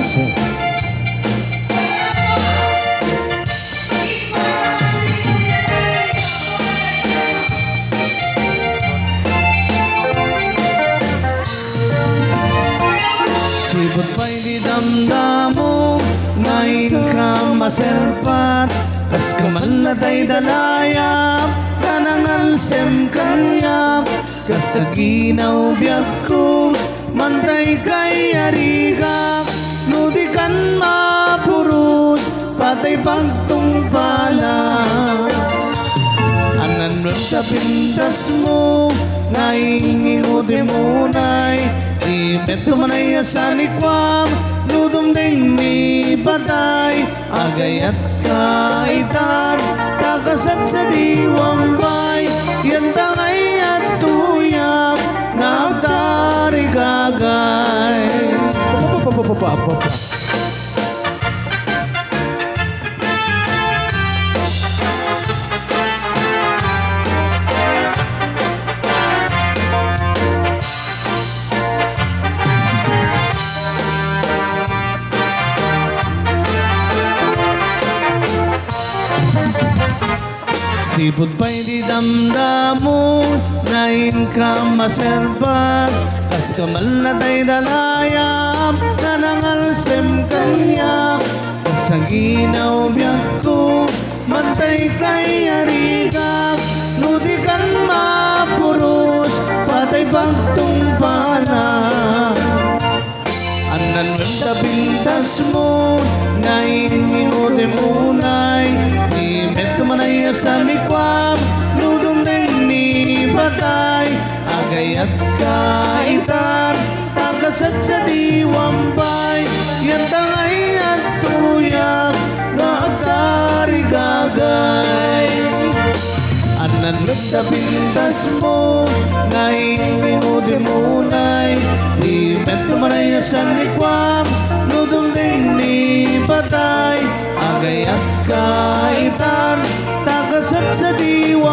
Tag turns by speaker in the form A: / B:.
A: Balse. Sibot pa'y di damdamo, ngayon ka maserpat, kas kaman na tay dalayap, kanang alsem kanyak, kas sa ginaw biyak ko, mantay kay arigak, nudi kan mapurus, patay pagtungpala. Anan nun sa pintas mo, ngayon ingudi munay, di beto manay asanikwam, nudum ding ni patay, agayat kaitan, takasat sa diwambay, yan tangay at tuyak, nagtarigagay. Sipot pa'y di damdamo, ngayon ka maserbat, kas kamal na tay dalayap, kanang alsem kanyak, kas sa ginaw biyak ko, mantay kay arigak, nudi kan mapurus, patay pagtungpala. Anan mo sa pintas mo, ngayon ingudi munay, di beto manay asanikwam, nudum ding ni patay, agayat kaitan, takasat sa diwambay, yan tangay at tuyak, nagtarigagay. Anan mo sa pintas mo, ngayon ingudi munay, di beto manay asanikwam, nudum ding ni patay, agayat kaitan, takasat sa diwambay,